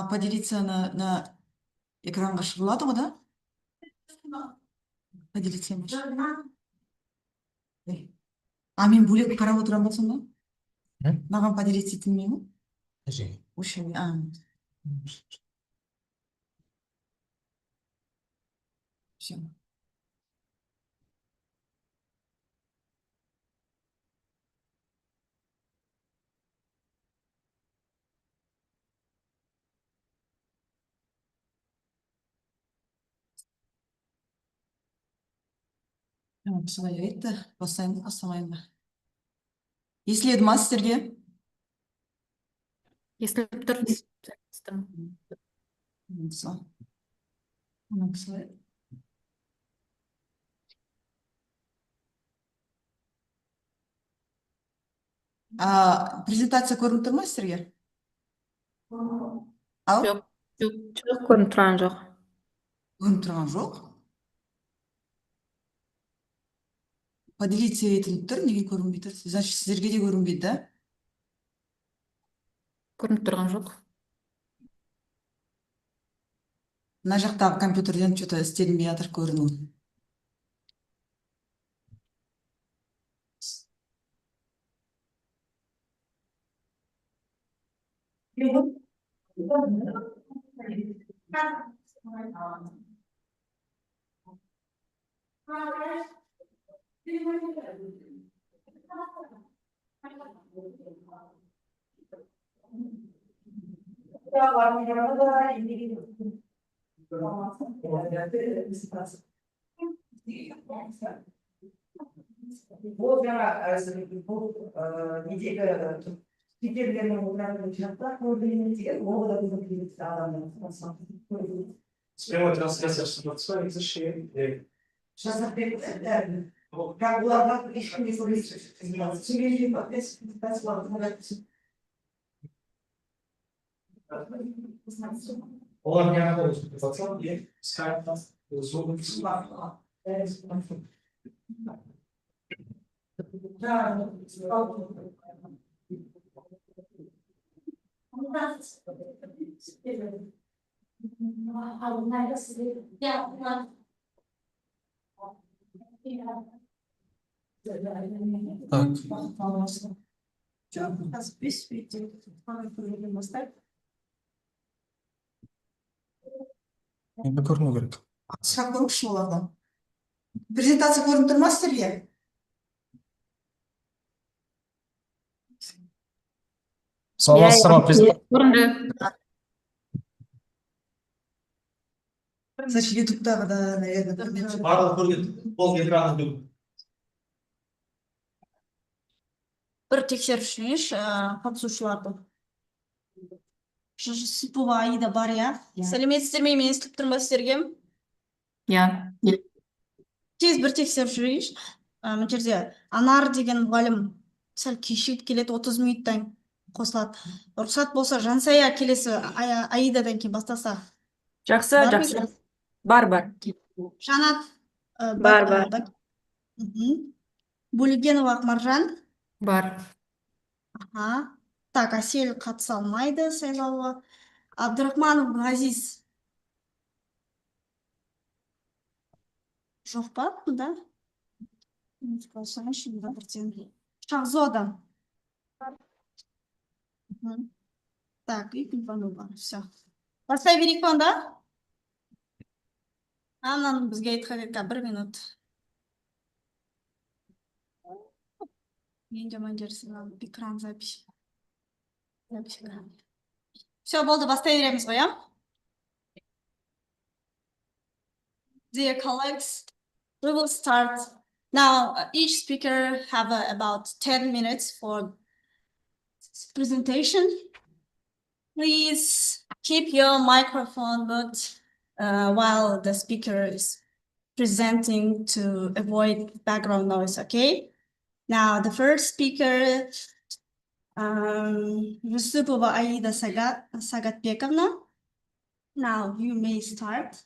Поделиться на экранға шығылады ғой, да? Поделиться емес. Мен бөлек қарап отырған болсам да? Маған поделиться етілмей ме? Вообще, все. Солай айтты, бастаймын, бастамайын ба? Естіледі ма сіздерге? Естіліп тұр. Презентация көрініп тұр ма сіздерге? Жоқ, көрініп тұрған жоқ. Көрініп тұрған жоқ? Поделиться етіліп тұр, неге көрінбейді? Значит, сіздерге де көрінбейді, да? Көрініп тұрған жоқ. Мына жақтағы компьютерден что-то істелінбей жатыр көріну. Бұл жаңа недегі спикерлермен отыратын жақта көрдіңіз деген ол да біздің адамның Прямой трансляция что-то зачем? жасап берді. Бірақ оларға ешкімге Олар не находится в пацан, скайп, зум. Енді көріну керек. Сұрақ көріңізші олардан. Презентация көрініп тұр ма сіздерге? Саламатсыздар ма? Көрінді. Значит, ютубтағы да, наверное, көрінеді. Барлығы көрген, ол экраны дөп. Бір тексеріп жүрейінші қатысушыларды. Сыпова Аида бар, я? Сәлеметсіздер ме, мен естіліп тұрмын ба сіздерге? Я. Тез бір тексеріп жүрейінші. Мына жерде Анар деген мұғалім сәл кешігіп келеді, 30 минуттан қосылады. Рұқсат болса, Жансая келесі Аидадан кейін бастаса. Жақсы, жақсы. Бар. Жанат. Бар. Бөлегенова Ақмаржан. Бар. Так, Әсел қатыса алмайды сайлауға. Абдырахманов Ғазиз. Жоқ па, да? Шахзода. Так, и Кульбанова. Все. Бастай берейік па, да? Мынаны бізге айтқан 1 минут. Мен жаман жерсін, экран запись. Все, болды, бастай береміз ғой, я? Dear colleagues, we will start. Now, each speaker have about 10 minutes for presentation. Please keep your microphone muted while the speaker is presenting to avoid background noise, okay? Now, the first speaker, Yusupova Aida Sagatbekovna. Now, you may start.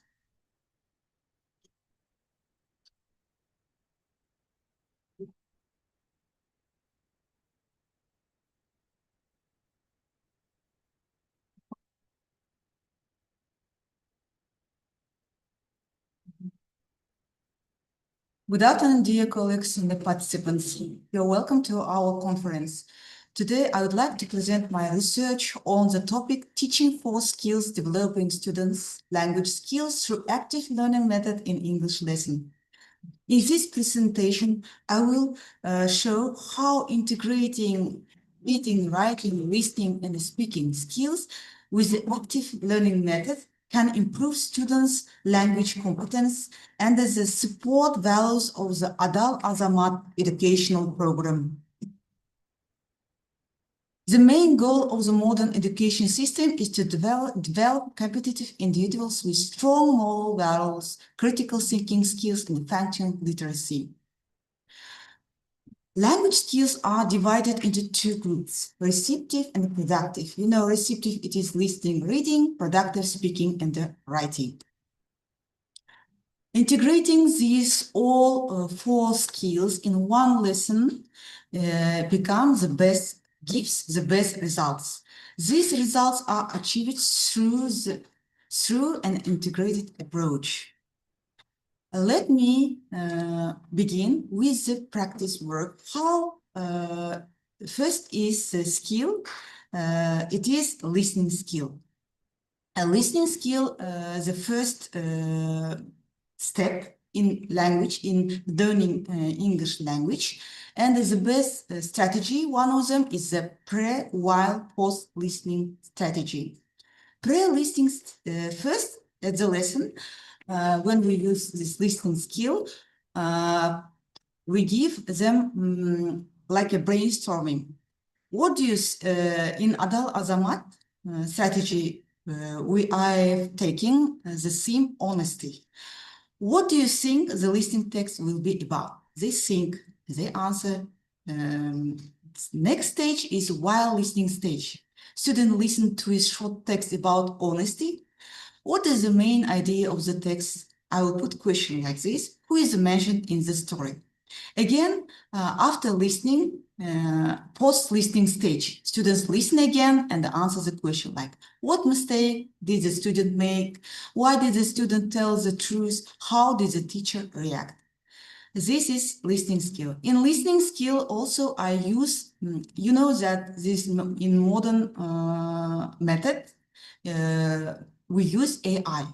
Good afternoon, dear colleagues and the participants. You're welcome to our conference. Today, I would like to present my research on the topic Teaching for Skills Developing Students' Language Skills through Active Learning Method in English Lesson. In this presentation, I will show how integrating reading, writing, listening, and speaking skills with the active learning method can improve students' language competence and the support values of the Adal Azamat educational program. The main goal of the modern education system is to develop competitive individuals with strong moral values, critical thinking skills, and functional literacy. Language skills are divided into two groups, receptive and productive. You know, receptive, it is listening, reading, productive, speaking, and writing. Integrating these all four skills in one lesson gives the best results. These results are achieved through an integrated approach. Let me begin with the practice work. How first is the skill. It is listening skill. A listening skill, the first step in language, in learning English language. And the best strategy, one of them is the pre, while, post listening strategy. Pre-listening first at the lesson, when we use this listening skill, we give them like a brainstorming. What do you, in Adal Azamat strategy, we are taking the theme honesty. What do you think the listening text will be about? They think, they answer. Next stage is while listening stage. Students listen to a short text about honesty. What is the main idea of the text? I will put question like this. Who is mentioned in the story? Again, after listening, post-listening stage, students listen again and answer the question like, what mistake did the student make? Why did the student tell the truth? How did the teacher react? This is listening skill. In listening skill also I use, you know that this in modern method, we use AI.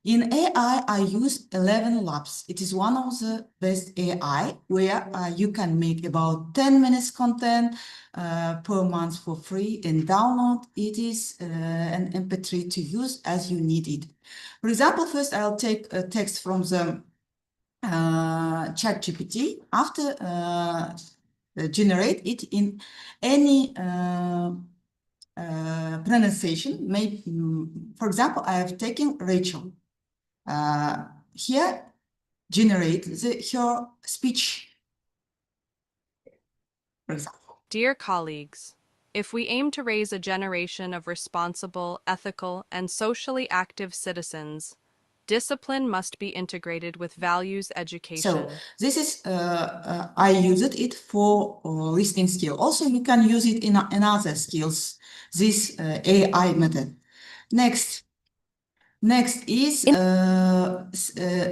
In AI, I use 11 Labs. It is one of the best AI where you can make about 10 minutes content per month for free and download. It is an MP3 to use as you need it. For example, first I'll take a text from the ChatGPT. After generate it in any pronunciation. Maybe, for example, I have taken Rachel. Here, generate her speech. For example. Dear colleagues, if we aim to raise a generation of responsible, ethical, and socially active citizens, discipline must be integrated with values education. So this is, I used it for listening skill. Also, you can use it in other skills, this AI method. Next is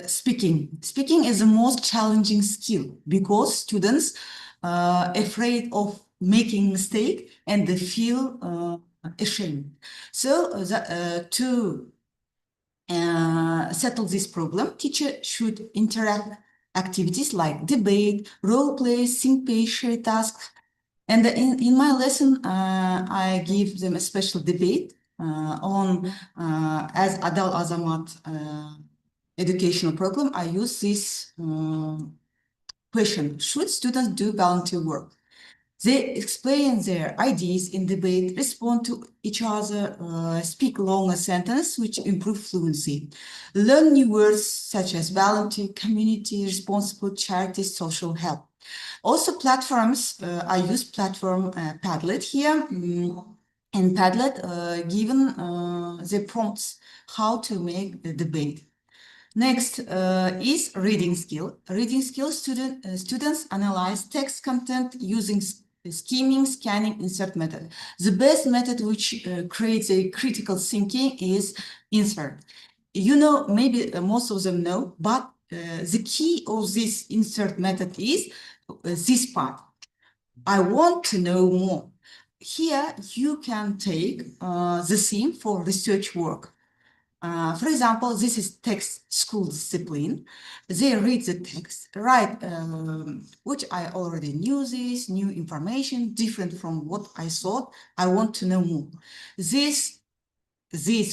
speaking. Speaking is the most challenging skill because students are afraid of making mistake and they feel ashamed. So to settle this problem, teacher should interact activities like debate, role play, sync-pay, share tasks. And in my lesson, I give them a special debate on as Adal Azamat educational program. I use this question: should students do volunteer work? They explain their ideas in debate, respond to each other, speak longer sentences, which improve fluency, learn new words such as volunteer, community, responsible, charity, social help. Also platforms, I use platform Padlet here. And Padlet given the prompts how to make the debate. Next is reading skill. Reading skill, students analyze text content using skimming, scanning, insert method. The best method which creates a critical thinking is insert. You know, maybe most of them know, but the key of this insert method is this part. I want to know more. Here you can take the theme for research work. For example, this is text school discipline. They read the text, right, which I already knew this, new information, different from what I thought. I want to know more. These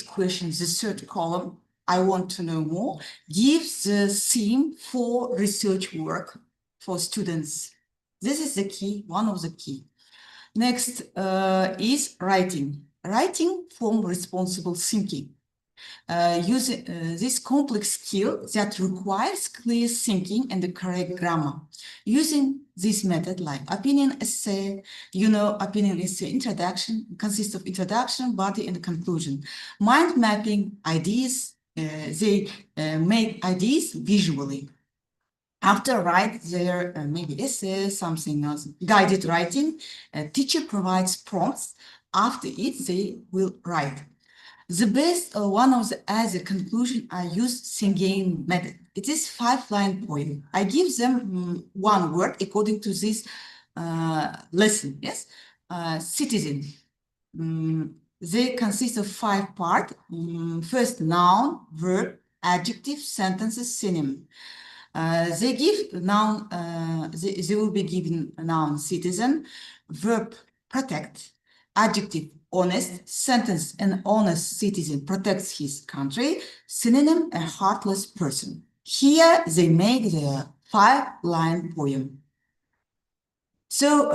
questions, the third column, I want to know more, gives the theme for research work for students. This is the key, one of the key. Next is writing. Writing from responsible thinking. Using this complex skill that requires clear thinking and the correct grammar. Using this method like opinion essay, opinion essay introduction consists of introduction, body, and conclusion. Mind mapping ideas, they make ideas visually. After write their maybe essay, something else, guided writing, teacher provides prompts. After it, they will write. The best one of the as a conclusion, I use Singing method. It is 5-line poem. I give them one word according to this lesson. Yes, citizen. They consist of 5 parts. First, noun, verb, adjective, sentences, synonym. They give noun. They will be given a noun, citizen, verb, protect, adjective, honest, sentence, an honest citizen protects his country, synonym, a heartless person. Here they make the 5-line poem. So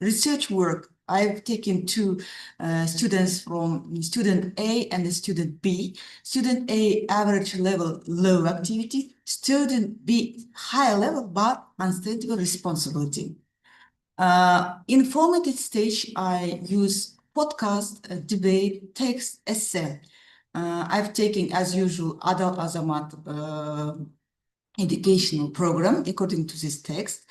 research work, I've taken 2 students from student A and the student B. Student A, average level, low activity. Student B, high level, but unstable responsibility. Informative stage, I use podcast, debate, text, essay. I've taken, as usual, Adal Azamat educational program according to this text.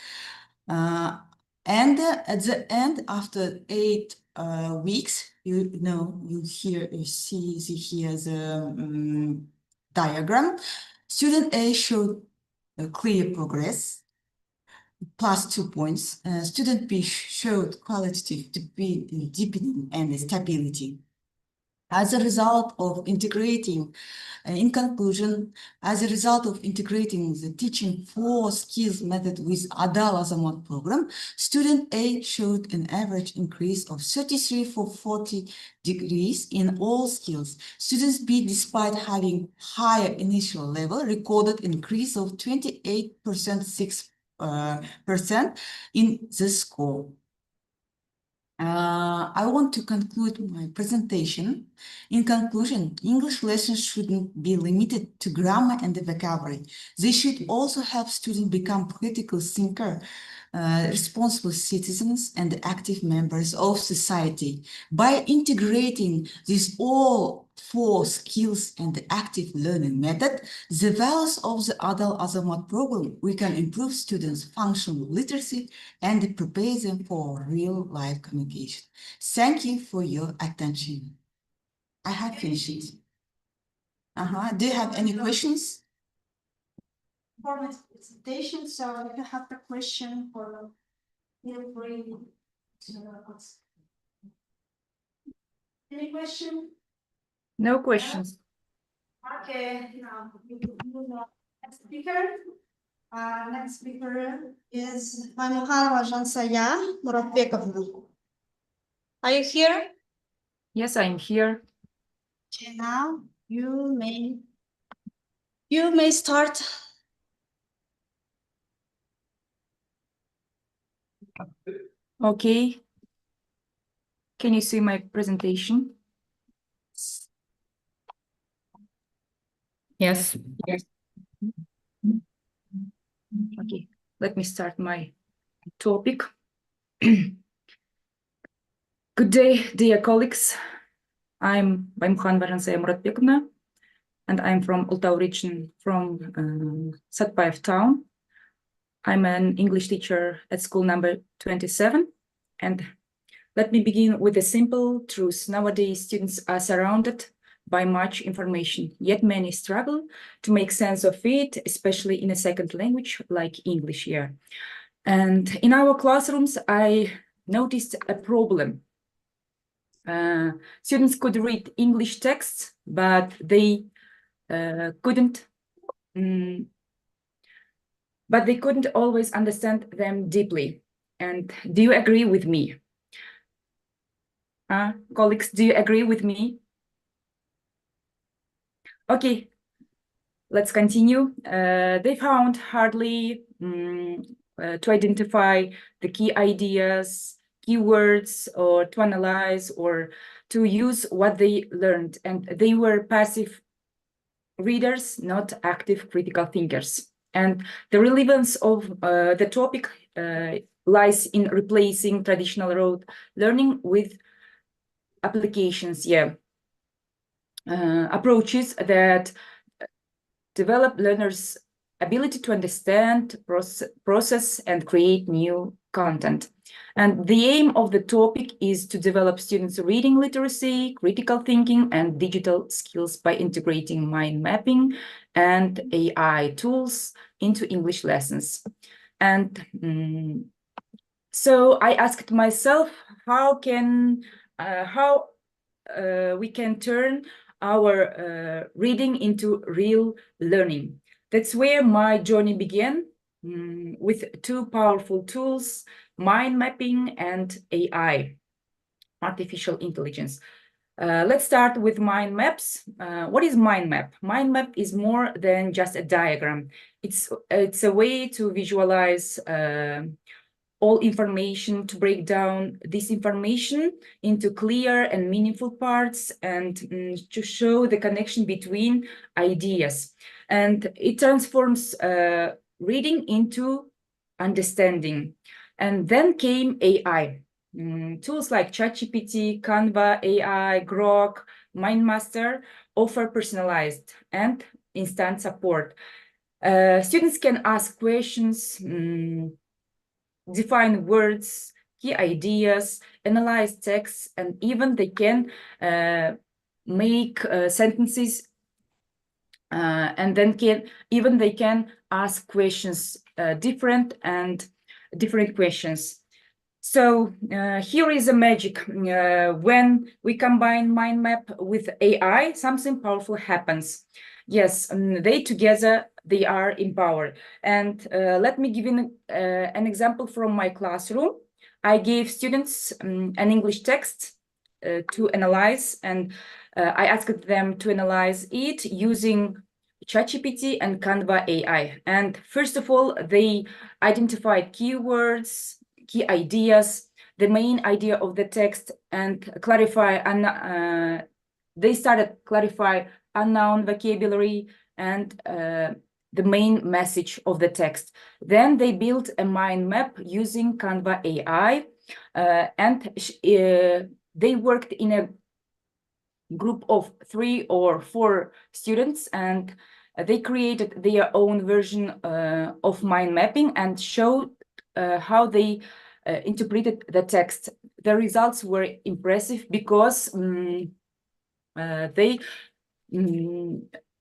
And at the end, after 8 weeks, you see here the diagram. Student A showed a clear progress, +2 points. Student B showed qualitative deepening and stability. As a result of integrating, in conclusion, as a result of integrating the teaching 4 skills method with Adal Azamat program, student A showed an average increase of 33 for 40 degrees in all skills. Students B, despite having higher initial level, recorded increase of 28% 6% in the score. I want to conclude my presentation. In conclusion, English lessons shouldn't be limited to grammar and the vocabulary. They should also help students become critical thinkers, responsible citizens, and active members of society. By integrating these all 4 skills and the active learning method, the values of the Adal Azamat program, we can improve students' functional literacy and prepare them for real-life communication. Thank you for your attention. I have finished. Do you have any questions? For my presentation, so if you have a question for feel free to ask. Any question? No questions. Okay, now next speaker. Next speaker is Maimukhanova Jansaya Muratbekovna. Are you here? Yes, I'm here. Okay, now you may start. Okay. Can you see my presentation? Yes. Yes. Okay, let me start my topic. Good day, dear colleagues. I'm Maimukhanova Jansaya Muratbekovna, and I'm from Ultau region, from Satpayev town. I'm an English teacher at school number 27, and let me begin with a simple truth. Nowadays, students are surrounded by much information, yet many struggle to make sense of it, especially in a second language like English here. And in our classrooms, I noticed a problem. Students could read English texts, but they couldn't always understand them deeply. And do you agree with me? Colleagues, do you agree with me? Okay, let's continue. They found hardly to identify the key ideas, keywords, or to analyze or to use what they learned. And they were passive readers, not active critical thinkers. And the relevance of the topic lies in replacing traditional rote learning with applications, approaches that develop learners' ability to understand, process, and create new content. And the aim of the topic is to develop students' reading literacy, critical thinking, and digital skills by integrating mind mapping and AI tools into English lessons. And so I asked myself, how we can turn our reading into real learning. That's where my journey began, with two powerful tools, mind mapping and AI, artificial intelligence. Let's start with mind maps. What is mind map? Mind map is more than just a diagram. It's a way to visualize all information, to break down this information into clear and meaningful parts, and to show the connection between ideas. And it transforms reading into understanding. And then came AI. Tools like ChatGPT, Canva, AI, Grok, MindMaster offer personalized and instant support. Students can ask questions, define words, key ideas, analyze texts, and even they can make sentences, and then they can ask questions, different questions. So here is a magic. When we combine mind map with AI, something powerful happens. Yes, they are empowered. And let me give you an example from my classroom. I gave students an English text to analyze, and I asked them to analyze it using ChatGPT and Canva AI. And first of all, they identified keywords, key ideas, the main idea of the text, and they started clarify unknown vocabulary and the main message of the text. Then they built a mind map using Canva AI, and they worked in a group of 3 or 4 students, and they created their own version of mind mapping and showed how they interpreted the text. The results were impressive because they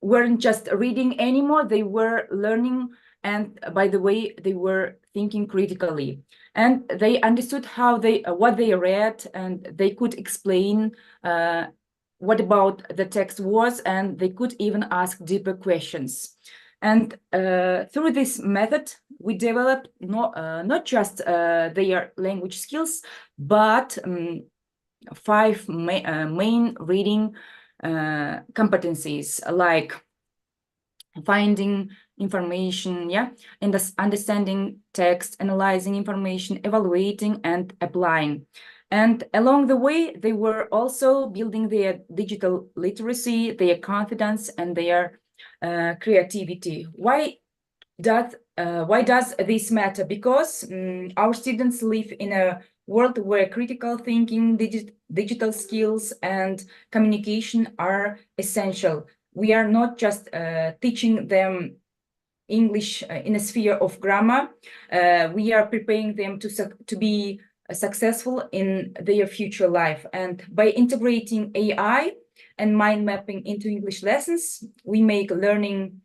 weren't just reading anymore, they were learning, and by the way, they were thinking critically. And they understood what they read, and they could explain what about the text was, and they could even ask deeper questions. And through this method, we developed not just their language skills, but 5 main reading competencies, like finding information, and understanding text, analyzing information, evaluating, and applying. And along the way, they were also building their digital literacy, their confidence, and their creativity. Why does this matter? Because our students live in a world where critical thinking, digital skills, and communication are essential. We are not just teaching them English in a sphere of grammar. We are preparing them to be successful in their future life. And by integrating AI and mind mapping into English lessons. We make learning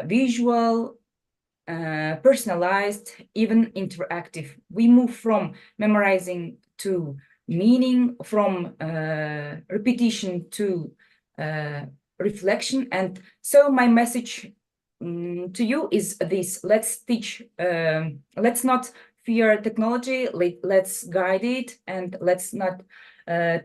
visual, personalized, even interactive. We move from memorizing to meaning, from repetition to reflection. And so my message to you is this: let's teach, let's not fear technology, let's guide it, and let's not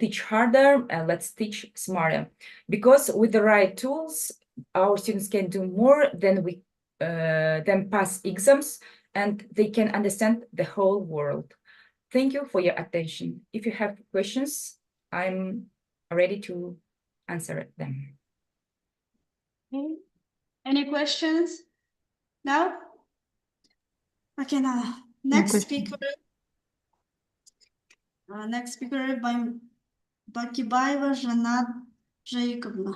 teach harder, and let's teach smarter. Because with the right tools, our students can do more than pass exams, and they can understand the whole world. Thank you for your attention. If you have questions, I'm ready to answer them. Okay. Any questions now? Okay, now next speaker. Next speaker by Bakibaeva Жанат Jayakovna.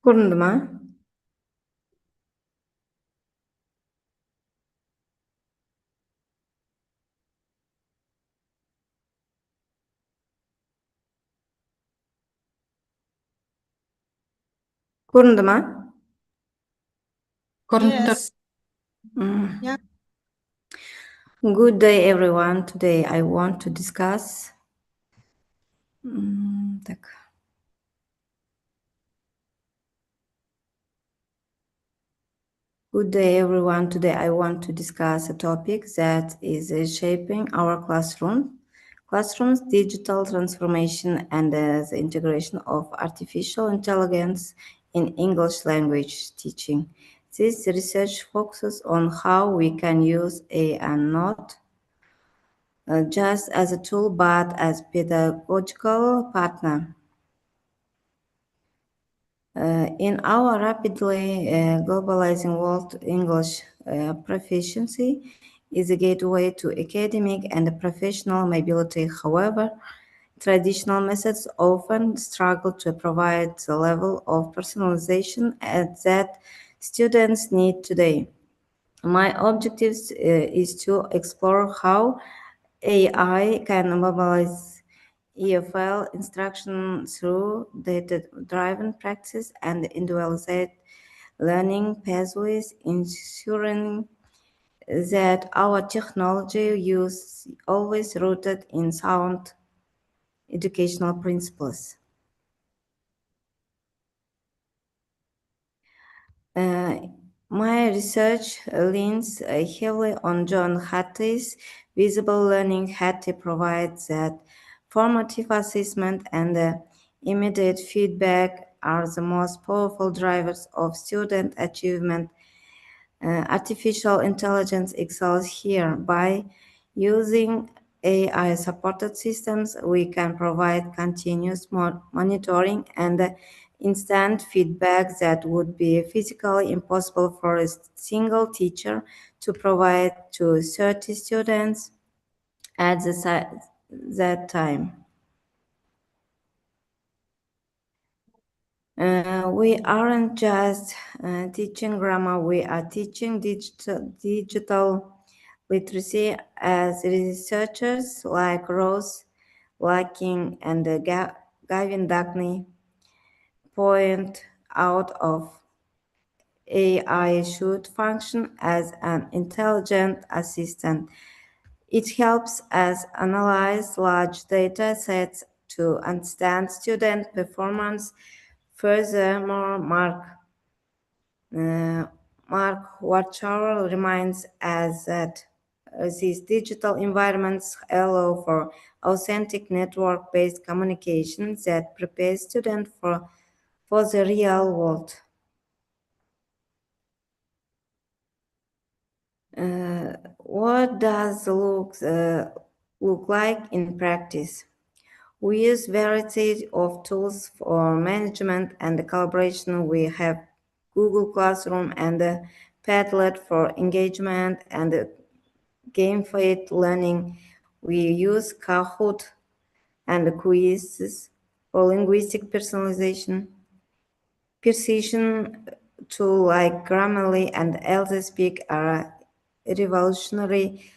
Көрінді ма? Көрінді ма? Yes. Yeah. Good day, everyone. Today I want to discuss. Так. Good day, everyone. Today I want to discuss a topic that is shaping our classrooms, digital transformation, and the integration of artificial intelligence in English language teaching. This research focuses on how we can use AI not just as a tool, but as pedagogical partner. In our rapidly globalizing world, English proficiency is a gateway to academic and professional mobility. However, traditional methods often struggle to provide the level of personalization that students need today. My objective is to explore how AI can mobilize EFL instruction through data-driven practice and individualized learning pathways, ensuring that our technology use always rooted in sound educational principles. My research leans heavily on John Hattie's visible learning. Hattie provides that formative assessment and immediate feedback are the most powerful drivers of student achievement. Artificial intelligence excels here. By using AI-supported systems, we can provide continuous monitoring and instant feedback that would be physically impossible for a single teacher to provide to 30 students at that time. We aren't just teaching grammar, we are teaching digital literacy, as researchers like Rose Larkin and Gavin Duckney point out. AI should function as an intelligent assistant. It helps us analyze large data sets to understand student performance. Furthermore, Mark Warchow reminds us that these digital environments allow for authentic network-based communication that prepares students for the real world. What does look like in practice? We use variety of tools for management and collaboration. We have Google Classroom and Padlet for engagement and gamified learning. We use Kahoot and quizzes for linguistic personalization. Precision tools like Grammarly and ElseSpeak are revolutionary,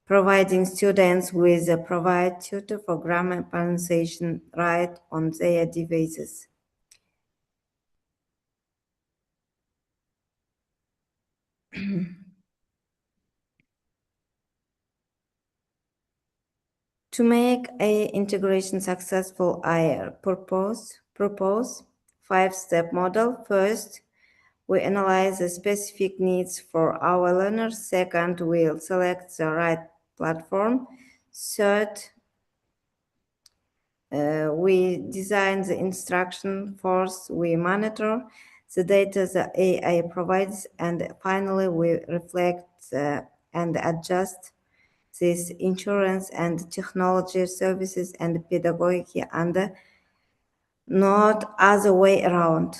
providing students with a private tutor for grammar pronunciation right on their devices. To make a integration successful, I propose 5-step model. First, we analyze the specific needs for our learners. Second, we'll select the right platform. Third, we design the instruction. Fourth, we monitor the data the AI provides. And finally, we reflect and adjust this insurance and technology services and pedagogy, and not other way around.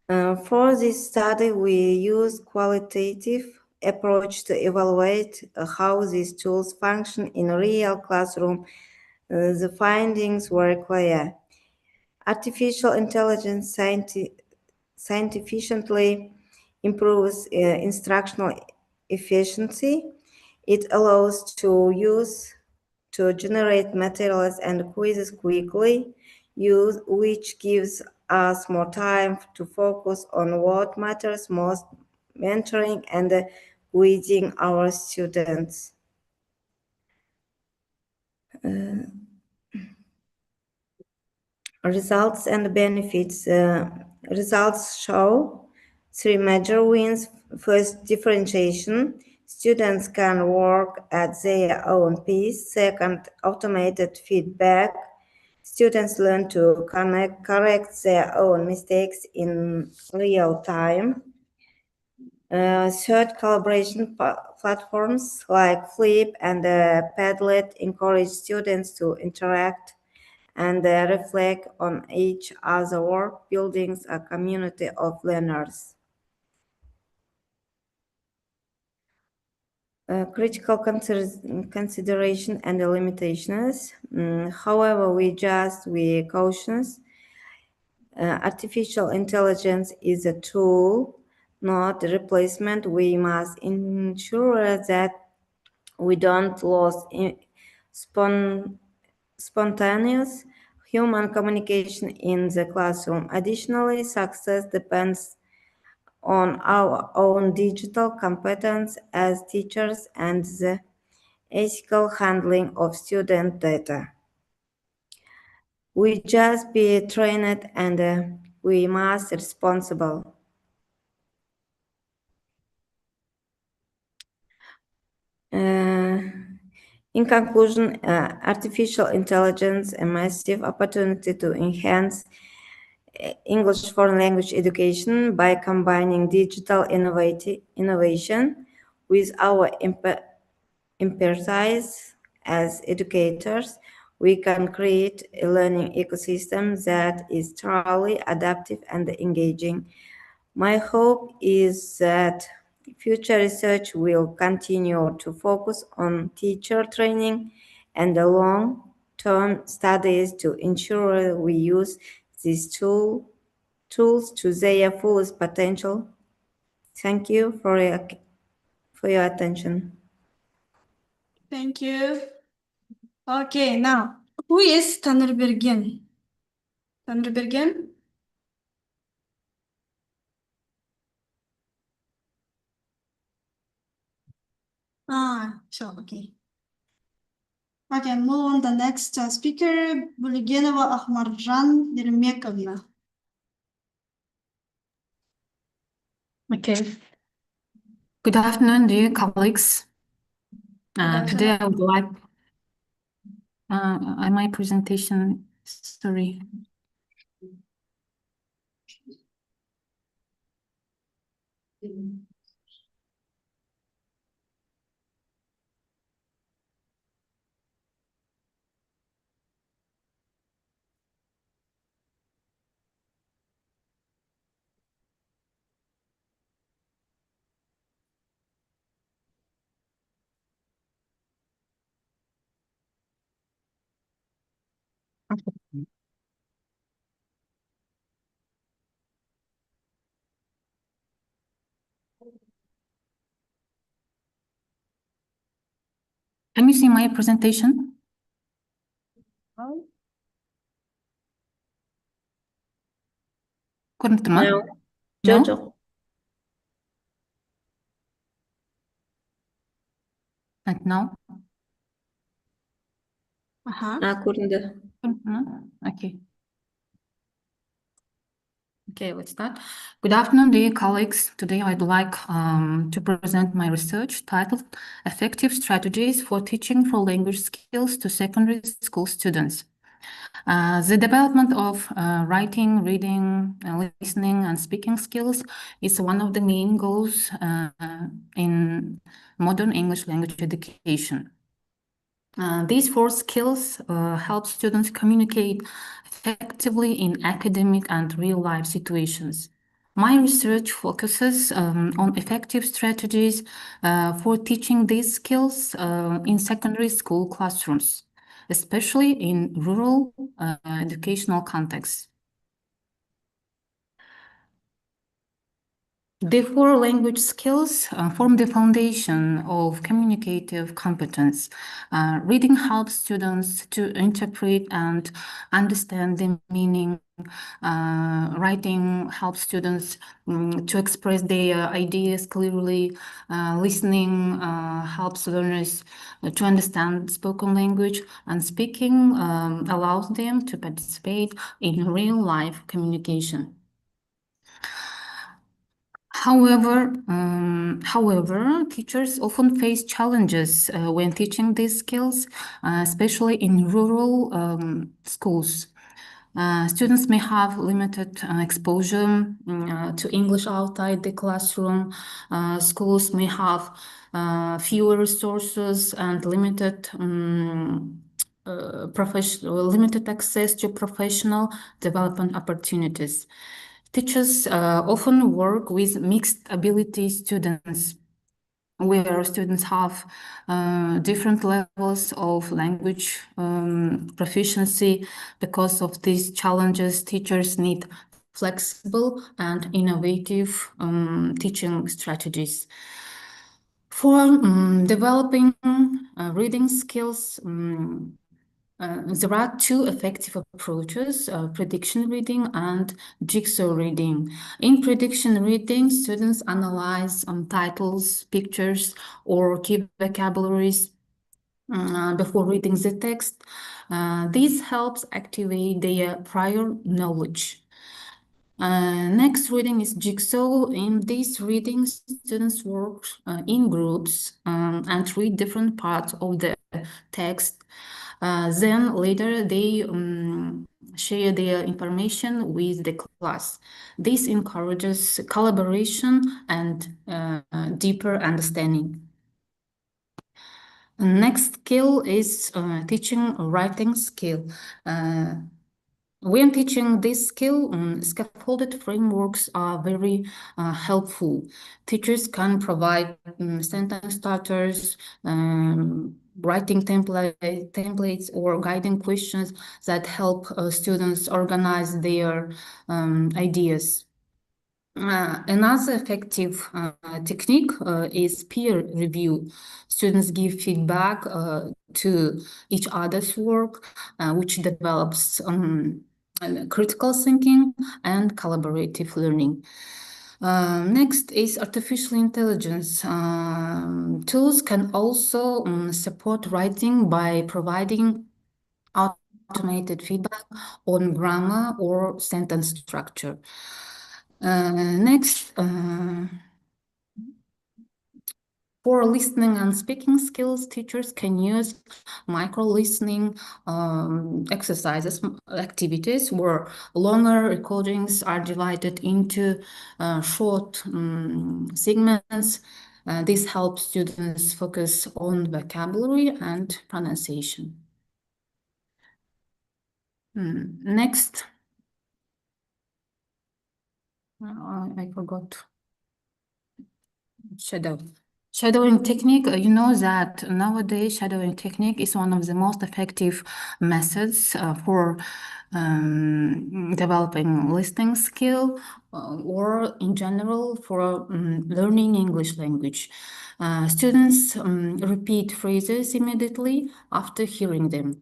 For this study, we use qualitative approach to evaluate how these tools function in a real classroom. The findings were clear. Artificial intelligence scientifically improves instructional efficiency. It allows to generate materials and quizzes quickly, which gives us more time to focus on what matters most, mentoring and guiding our students. Results and benefits. Results show 3 major wins. First, differentiation. Students can work at their own pace. Second, automated feedback. Students learn to correct their own mistakes in real time. Third, collaboration platforms like Flip and Padlet encourage students to interact and reflect on each other's work, building a community of learners. Critical consideration and limitations. However, we cautious. Artificial intelligence is a tool, not a replacement. We must ensure that we don't lose spontaneous human communication in the classroom. Additionally, success depends on our own digital competence as teachers and the ethical handling of student data. We just be trained and we must responsible. In conclusion, artificial intelligence, a massive opportunity to enhance English foreign language education by combining digital innovation with our expertise as educators. We can create a learning ecosystem that is truly adaptive and engaging. My hope is that future research will continue to focus on teacher training and the long-term studies to ensure we use these tools to their fullest potential. Thank you for your attention. Thank you. Okay, now, who is Tanrıbergen? Tanrıbergen? Sure, okay. Okay, move on the next speaker, Buligenova Ahmarjan Dirmekovna. Okay. Good afternoon, dear colleagues. Today I would like my presentation. Sorry. Can you see my presentation? Көрініп тұр ма? No. No? Жоқ. And now? Көрінді. Okay. Okay, let's start. Good afternoon, dear colleagues. Today I'd like to present my research titled Effective Strategies for Teaching for Language Skills to Secondary School Students. The development of writing, reading, listening, and speaking skills is one of the main goals in modern English language education. These 4 skills help students communicate effectively in academic and real-life situations. My research focuses on effective strategies for teaching these skills in secondary school classrooms, especially in rural educational contexts. The 4 language skills form the foundation of communicative competence. Reading helps students to interpret and understand the meaning. Writing helps students to express their ideas clearly. Listening helps learners to understand spoken language, and speaking allows them to participate in real-life communication. However, teachers often face challenges when teaching these skills, especially in rural schools. Students may have limited exposure to English outside the classroom. Schools may have fewer resources and limited limited access to professional development opportunities. Teachers often work with mixed ability students, where students have different levels of language proficiency. Because of these challenges, teachers need flexible and innovative teaching strategies. For developing reading skills, there are 2 effective approaches, prediction reading and jigsaw reading. In prediction reading, students analyze titles, pictures, or key vocabularies before reading the text. This helps activate their prior knowledge. Next reading is jigsaw. In these readings, students work in groups and read different parts of the text. Then later they share their information with the class. This encourages collaboration and deeper understanding. Next skill is teaching writing skill. When teaching this skill, scaffolded frameworks are very helpful. Teachers can provide sentence starters, writing templates, or guiding questions that help students organize their ideas. Another effective technique is peer review. Students give feedback to each other's work, which develops critical thinking and collaborative learning. Next is artificial intelligence. Tools can also support writing by providing automated feedback on grammar or sentence structure. Next, for listening and speaking skills, teachers can use micro-listening exercises, activities where longer recordings are divided into short segments. This helps students focus on vocabulary and pronunciation. Next. I forgot. Shadowing technique, you know that nowadays shadowing technique is one of the most effective methods for developing listening skill or in general for learning English language. Students repeat phrases immediately after hearing them.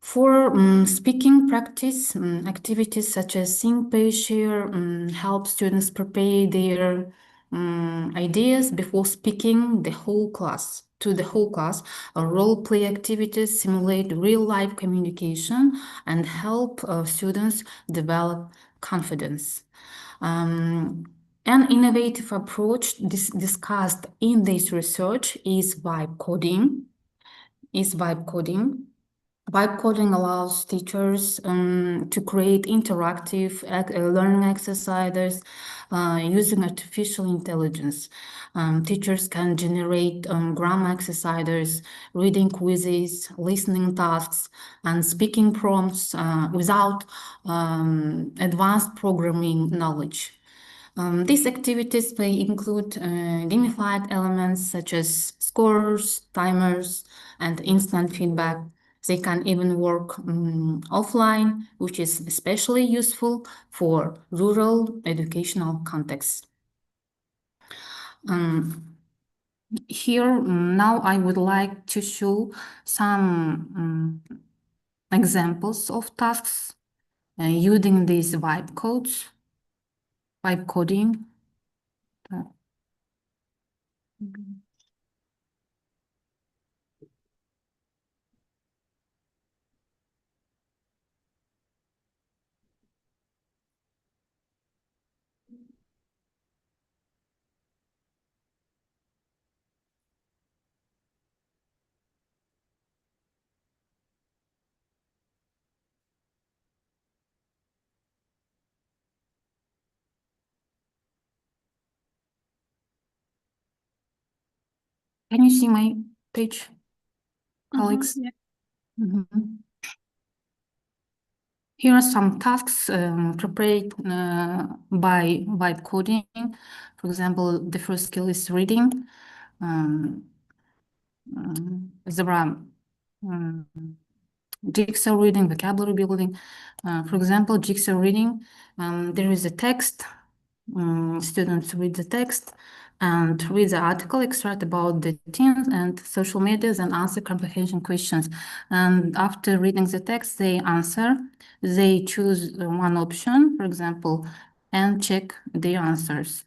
For speaking practice, activities such as Think, Pay, Share help students prepare their ideas before speaking to the whole class. Role play activities simulate real life communication and help students develop confidence. An innovative approach discussed in this research is vibe coding. Vibe coding allows teachers to create interactive learning exercises using artificial intelligence. Teachers can generate grammar exercises, reading quizzes, listening tasks, and speaking prompts without advanced programming knowledge. These activities may include gamified elements such as scores, timers, and instant feedback. They can even work offline, which is especially useful for rural educational contexts. Here, now I would like to show some examples of tasks using these vibe coding. Can you see my page, colleagues? Yeah. Mhm. Here are some tasks prepared by vibe coding. For example, the first skill is reading. There are jigsaw reading, vocabulary building. For example, jigsaw reading, there is a text. Students read the text and read the article, extract about the teens and social medias and answer comprehension questions. And after reading the text, they answer. They choose one option, for example, and check their answers.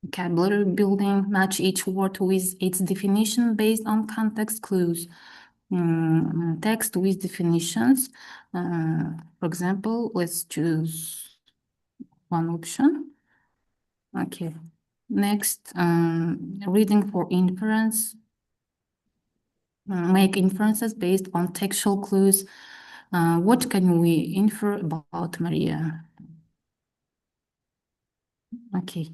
Vocabulary building, match each word with its definition based on context clues. Text with definitions. For example, let's choose one option. Okay. Next, reading for inference. Make inferences based on textual clues. What can we infer about Maria? Okay.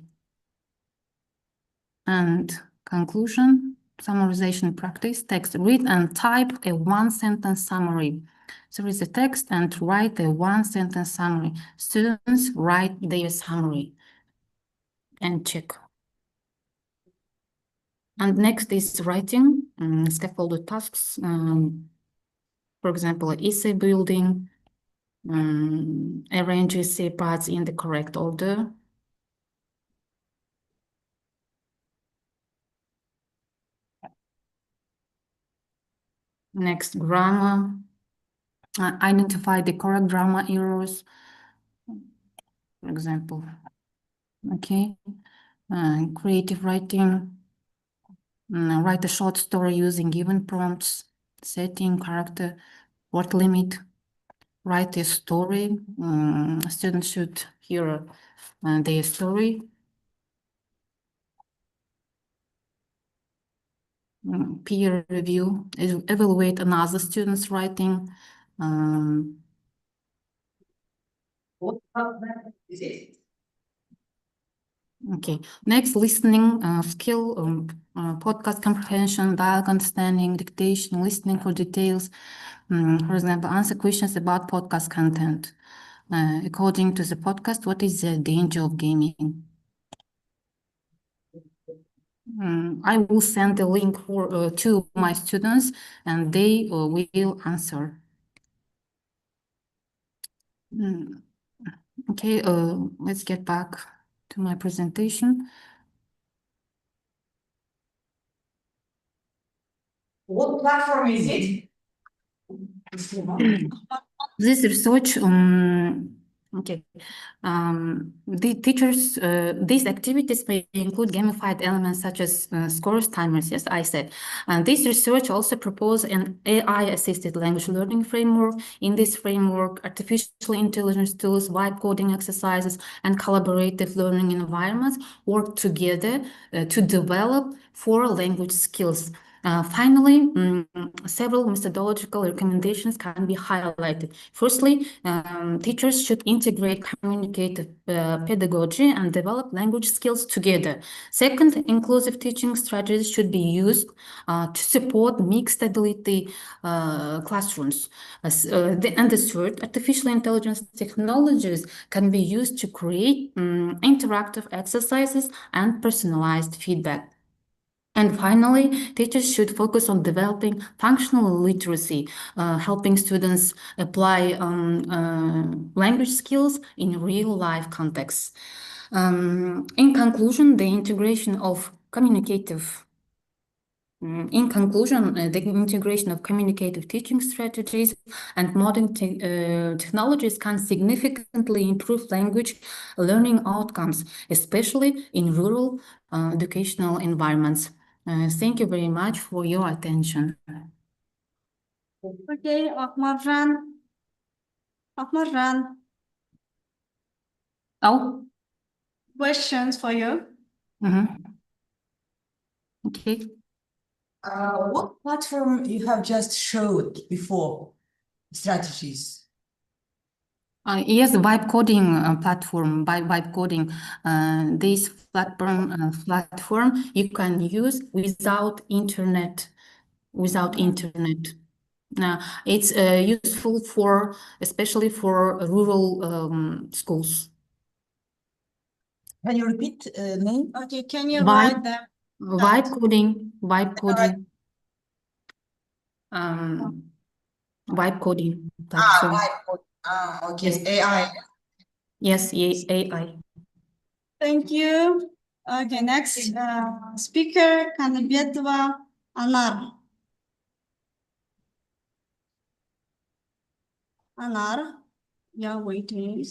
And conclusion, summarization practice, text, read and type a one-sentence summary. There is a text and write a one-sentence summary. Students write their summary and check. And next is writing, scaffolded tasks. For example, essay building, arrange essay parts in the correct order. Next, grammar. Identify the correct grammar errors, for example. Okay. Creative writing. Write a short story using given prompts, setting, character, word limit. Write a story. Students should hear their story. Peer review, evaluate another student's writing. Okay, next, listening skill, podcast comprehension, dialogue understanding, dictation, listening for details. For example, answer questions about podcast content. According to the podcast, what is the danger of gaming? I will send a link to my students and they will answer. Okay, let's get back to my presentation. What platform is it? This research, okay, the teachers, these activities may include gamified elements such as scores, timers, yes, I said. And this research also proposed an AI-assisted language learning framework. In this framework, artificial intelligence tools, vibe coding exercises, and collaborative learning environments work together to develop 4 language skills. Finally, several methodological recommendations can be highlighted. Firstly, teachers should integrate communicative pedagogy and develop language skills together. Second, inclusive teaching strategies should be used to support mixed ability classrooms. And the third, artificial intelligence technologies can be used to create interactive exercises and personalized feedback. And finally, teachers should focus on developing functional literacy, helping students apply language skills in real-life contexts. In conclusion, the integration of communicative teaching strategies and modern technologies can significantly improve language learning outcomes, especially in rural educational environments. Thank you very much for your attention. Okay, Akmarjan. Akmarjan, Oh, questions for you. okay. What platform you have just showed before? Strategies. Yes, vibe coding platform. By vibe coding, this platform you can use without internet. It's useful for especially for rural schools. Can you repeat name? Okay, can you Vibe, write them? vibe coding. Vibe coding platform. Vibe code. Okay. Yes. AI. Yes, AI. Thank you. Okay, next speaker, Kanabetova Anar. Anar, yeah, waiting.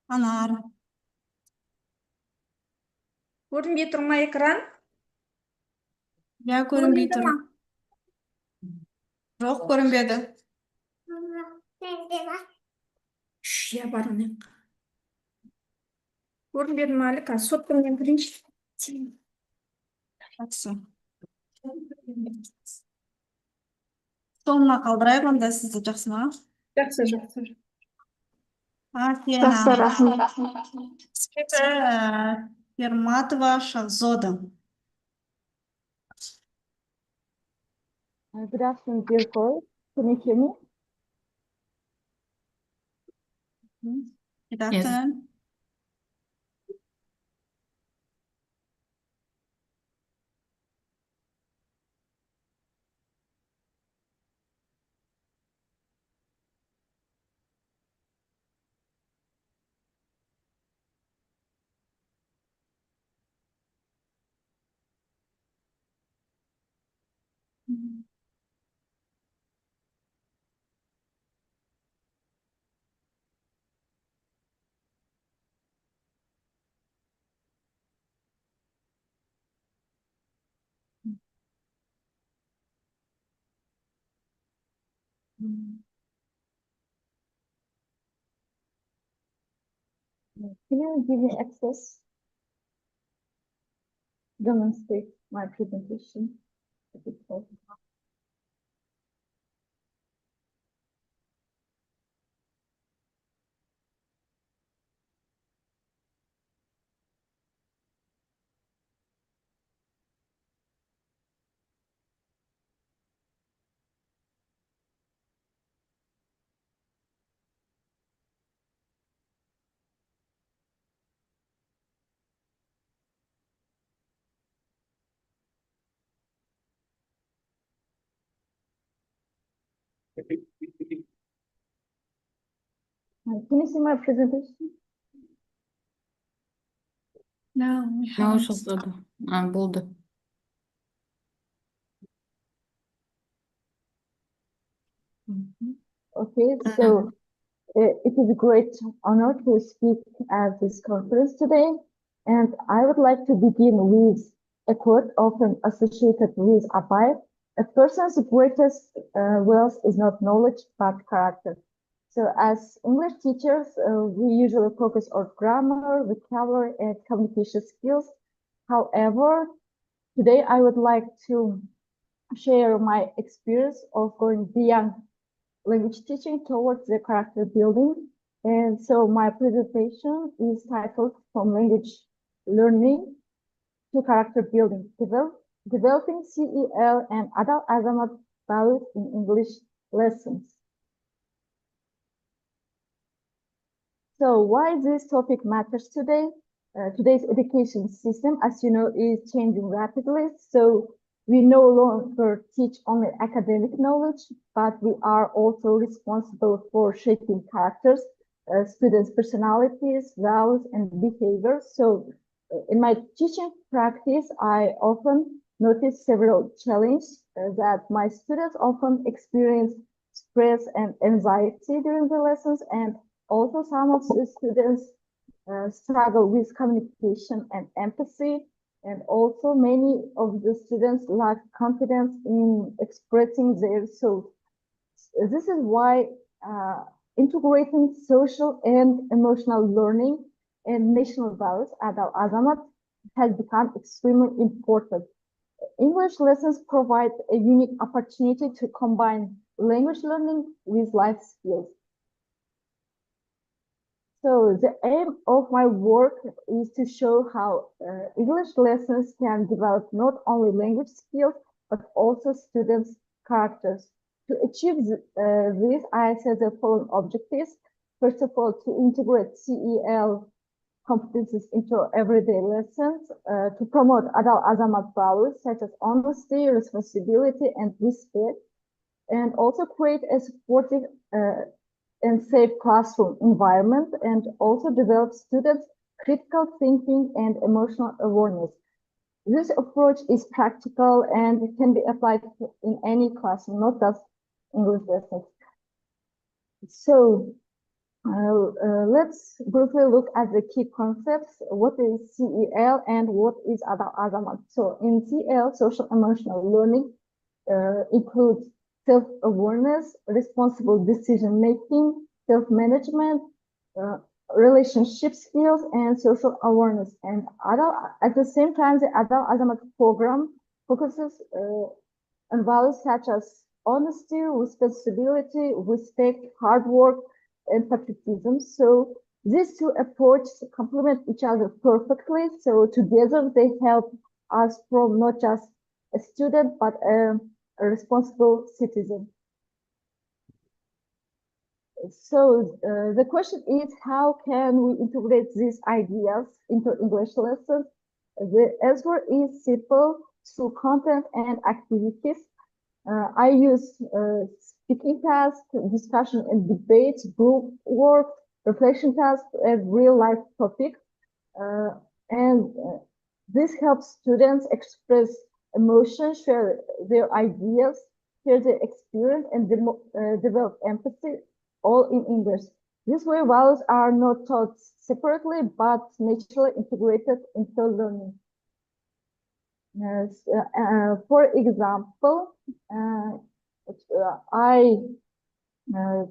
Anar. Көрінбей тұр ма экран? Ya көрінбей тұр. Жоқ, көрінбеді. Я бармын. Көрінбеді ма әлі? Қазір соткаммен кірейінші. Жақсы. Соңына қалдырайық онда сізді, жақсы ма? Жақсы. Жақсы, рахмет. Speaker Ерматова Шахзода. Good afternoon, dear colleagues. Can you hear me? Good afternoon. Can you give me access? Demonstrate my presentation. Can you see my presentation? No, No, şaşırdı. Buldu. Okay, so it is a great honor to speak at this conference today, and I would like to begin with a quote often associated with Abai: "A person's greatest wealth is not knowledge but character." So as English teachers, we usually focus on grammar, vocabulary, and communication skills. However, today I would like to share my experience of going beyond language teaching towards the character building. And so my presentation is titled "From Language Learning to Character Building, Developing CEL and Adal Azamat Values in English Lessons." So why this topic matters today? Today's education system, as you know, is changing rapidly. So we no longer teach only academic knowledge, but we are also responsible for shaping characters, students' personalities, values, and behaviors. So in my teaching practice, I often notice several challenges that my students often experience stress and anxiety during the lessons, and also some of the students struggle with communication and empathy. And also many of the students lack confidence in expressing their thoughts. This is why integrating social and emotional learning and national values at Al Azamat has become extremely important. English lessons provide a unique opportunity to combine language learning with life skills. So the aim of my work is to show how English lessons can develop not only language skills, but also students' characters. To achieve this, I set the following objectives. First of all, to integrate CEL competencies into everyday lessons, to promote Adal Azamat values such as honesty, responsibility, and respect, and also create a supportive and safe classroom environment, and also develop students' critical thinking and emotional awareness. This approach is practical and it can be applied in any classroom, not just English lessons. So let's briefly look at the key concepts. What is CEL and what is Adal Azamat? So in CEL, social emotional learning includes self-awareness, responsible decision-making, self-management, relationship skills, and social awareness. And at the same time, the Adal Azamat program focuses on values such as honesty, responsibility, respect, hard work, and patriotism. So these two approaches complement each other perfectly. So together they help us from not just a student, but a responsible citizen. So the question is, how can we integrate these ideas into English lessons? The answer is simple: through content and activities. I use speaking tasks, discussion and debates, group work, reflection tasks, and real-life topics. This helps students express emotions, share their ideas, share their experience, and develop empathy, all in English. This way, values are not taught separately, but naturally integrated into learning. For example, I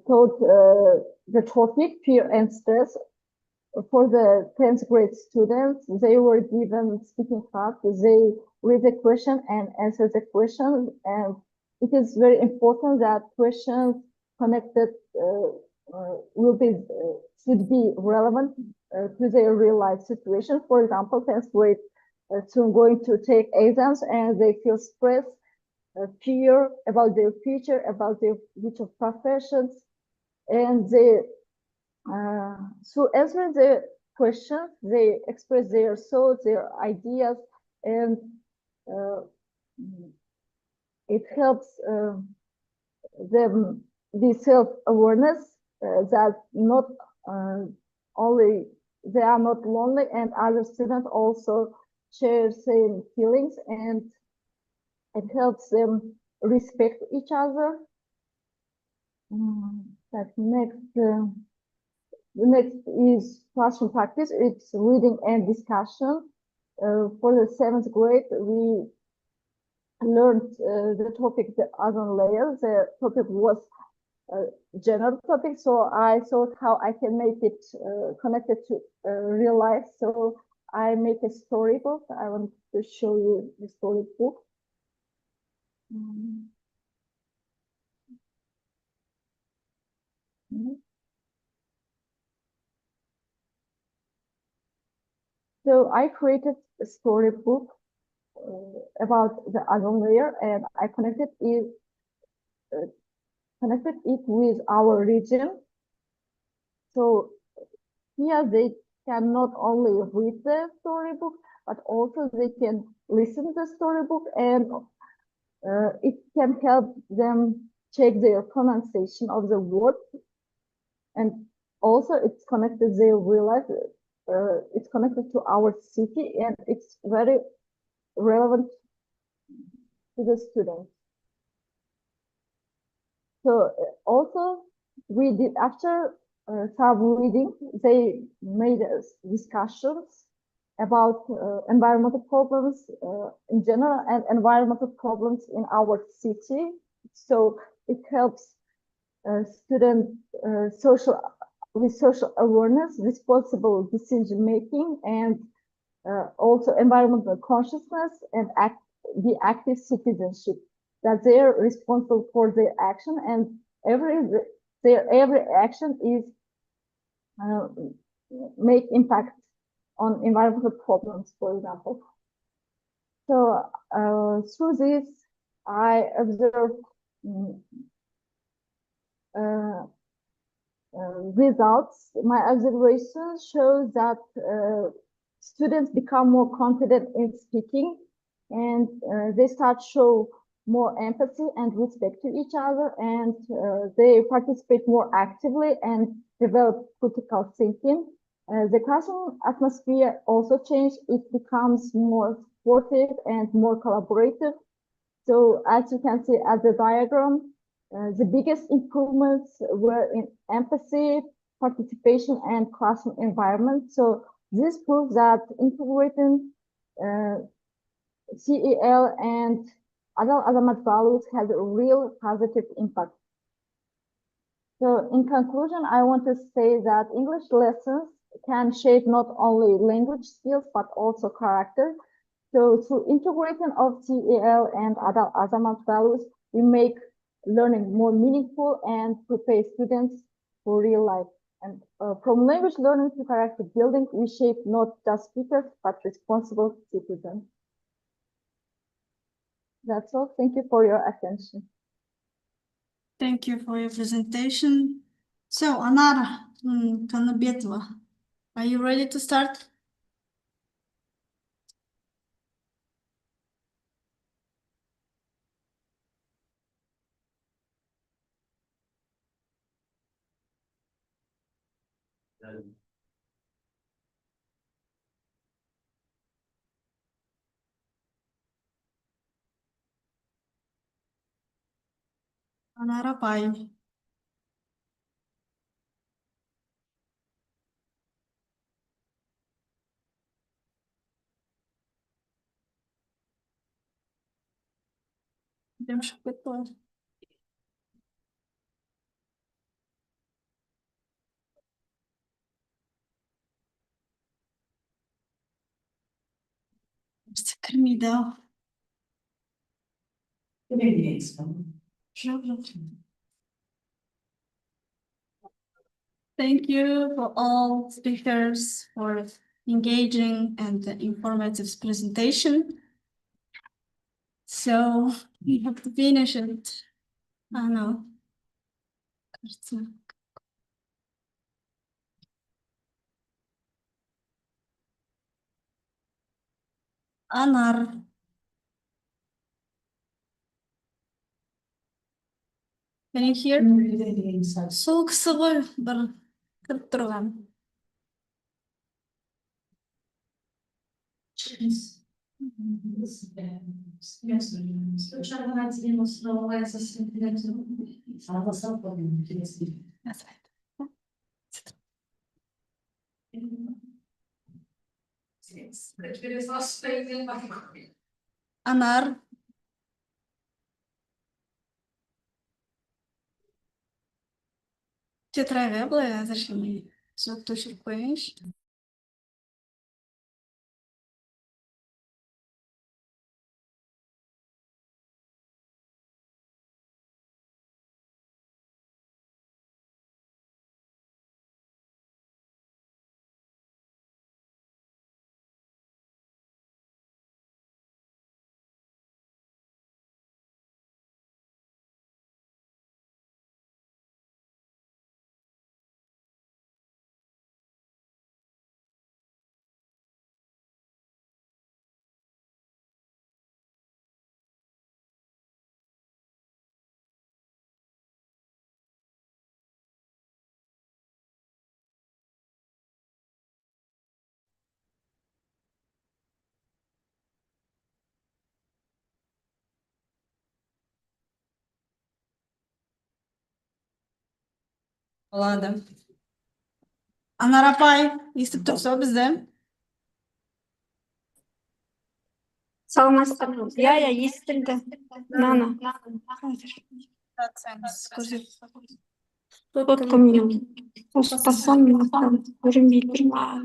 taught the topic fear and stress for the 10th grade students. They were given speaking task. They read the question and answer the question. And it is very important that questions connected should be relevant to their real life situation. For example, 10th grade soon going to take exams and they feel stress, fear about their future, about their future professions, and they so answering the questions, they express their thoughts, their ideas, and it helps them the self-awareness that not only they are not lonely, and other students also share same feelings, and it helps them respect each other. That next, the next is classroom practice. It's reading and discussion. For the 7th grade, we learned the topic, the ozone layer. The topic was general topic, so I thought how I can make it connected to real life. So I make a storybook. I want to show you the storybook. So I created a storybook about the ozone layer, and I connected it with our region. So here they can not only read the storybook, but also they can listen to the storybook, and it can help them check their pronunciation of the word. And also it's connected, they realize it's connected to our city, and it's very relevant to the students. So also we did, after some reading, they made discussions about environmental problems in general and environmental problems in our city. So it helps students with social awareness, responsible decision making, and also environmental consciousness, and the active citizenship, that they're responsible for their action, and every action is make impact on environmental problems, for example. So through this, I observed results. My observations show that students become more confident in speaking, and they start show more empathy and respect to each other, and they participate more actively and develop critical thinking. The classroom atmosphere also changed. It becomes more supportive and more collaborative. So as you can see at the diagram, the biggest improvements were in empathy, participation, and classroom environment. So this proves that integrating CEL and other Azamat values has a real positive impact. So in conclusion, I want to say that English lessons can shape not only language skills, but also character. So through integration of CEL and other Azamat values, we make learning more meaningful and prepare students for real life. And from language learning to character building, we shape not just speakers, but responsible citizens. That's all. Thank you for your attention. Thank you for your presentation. So, Anara Kanabetova, are you ready to start? Anara Pai. Кірмейді. Thank you for all speakers for engaging and informative presentation. So we have to finish it. I know. Anar. Can you hear? Сол кісі ғой бір кіріп тұрған. Анар. Тетраға былай әзірше мен сөкті өшіріп қойыңызшы. Болады. Анар апай, естіп тұрсыз ба бізді? Саламатсыздар ма? Иә, естілді. Нана. Фотка мен қоспасам, көрінбей тұр ма?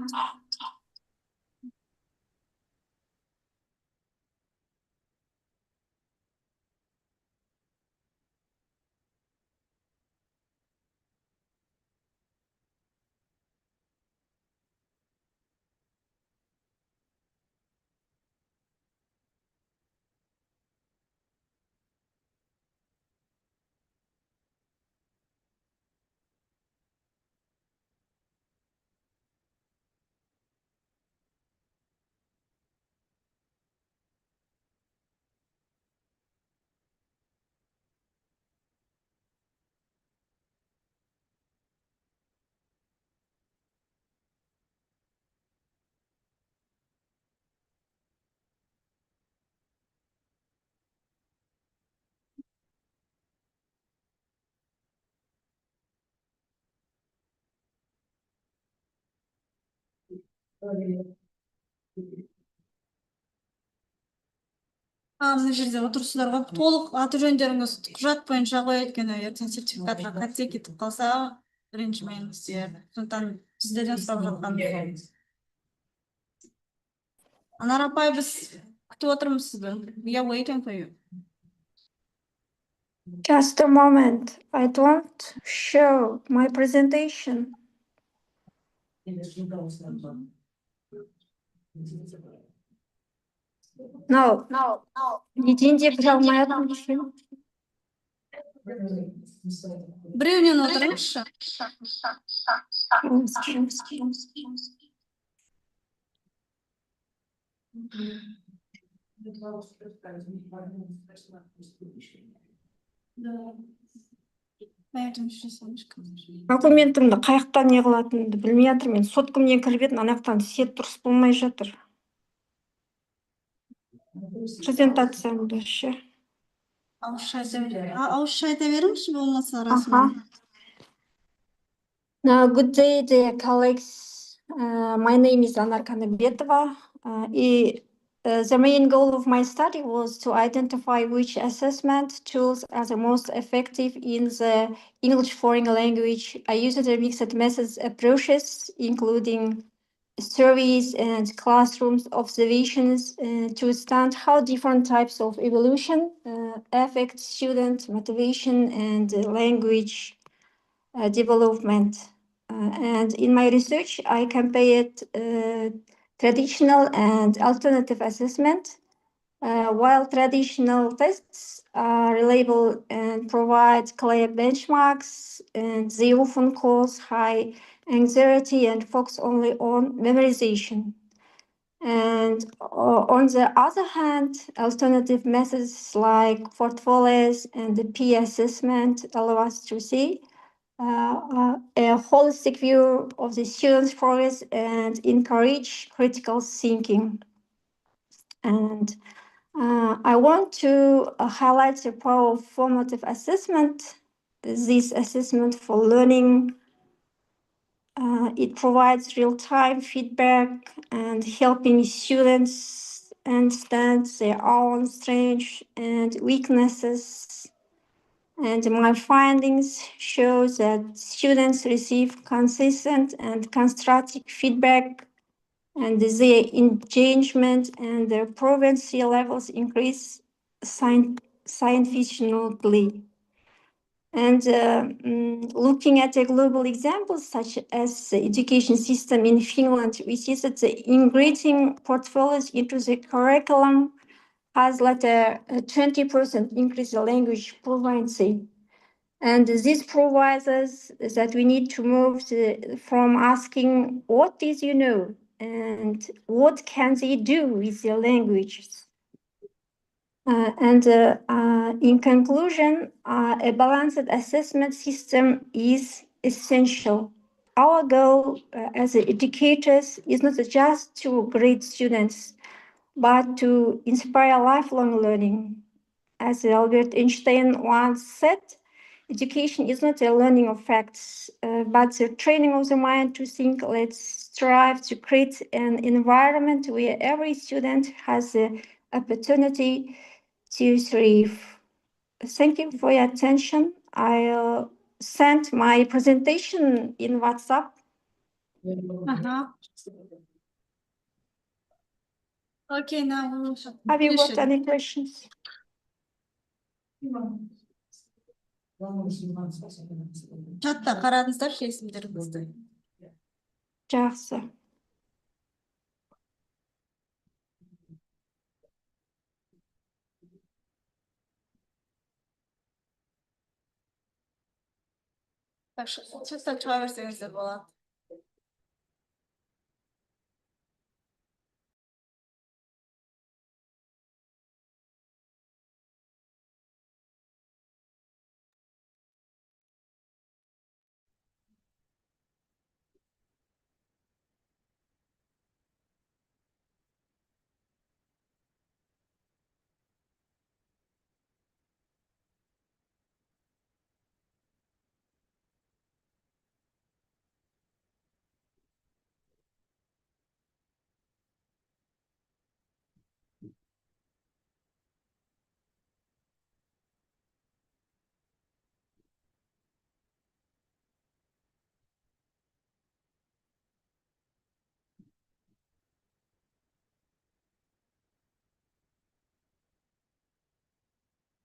Мына жерде отырсыздар ғой, толық аты жөндеріңіз құжат бойынша ғой, өйткені ертең сертификатқа қате кетіп қалса, ренжімеңіздер. Сондықтан сіздерден сұрап жатқаным. Анар апай, біз күтіп отырмыз сізді. We are waiting for you. Just a moment. I don't show my presentation. No. Неден де кіре алмайатырмын десем. Біреуінен отырыңызшы. Документімді қаяқтан не қылатынымды білмей жатыр. Мен соткамнен кіріп едім, анақтан сет дұрыс болмай жатыр. Презентациямды ше. Ауызша айта беріңізші болмаса расымен. Good day, dear colleagues. My name is Anar Kanabetova. The main goal of my study was to identify which assessment tools are the most effective in the English foreign language. I used a mixed methods approaches, including surveys and classrooms observations to understand how different types of evolution affect student motivation and language development. And in my research, I compared traditional and alternative assessment. While traditional tests are reliable and provide clear benchmarks, and they often cause high anxiety and focus only on memorization. And on the other hand, alternative methods like portfolios and the peer assessment allow us to see a holistic view of the students' progress and encourage critical thinking. And I want to highlight the power of formative assessment. This assessment for learning, it provides real-time feedback and helping students understand their own strengths and weaknesses. And my findings show that students receive consistent and constructive feedback, and their engagement and their proficiency levels increase significantly. And looking at the global examples, such as the education system in Finland, we see that the integrating portfolios into the curriculum has led a 20% increase in language fluency. And this provides us that we need to move from asking, what did you know? And what can they do with their languages? In conclusion, a balanced assessment system is essential. Our goal as educators is not just to grade students, but to inspire lifelong learning. As Albert Einstein once said, education is not a learning of facts, but the training of the mind to think. Let's strive to create an environment where every student has the opportunity to thrive. Thank you for your attention. I'll send my presentation in WhatsApp. Okay, now Have you got any questions? Чатта қарадыңыздаршы есімдеріңізді. Жақсы. Так, чатта шыға берсеңіздер болады.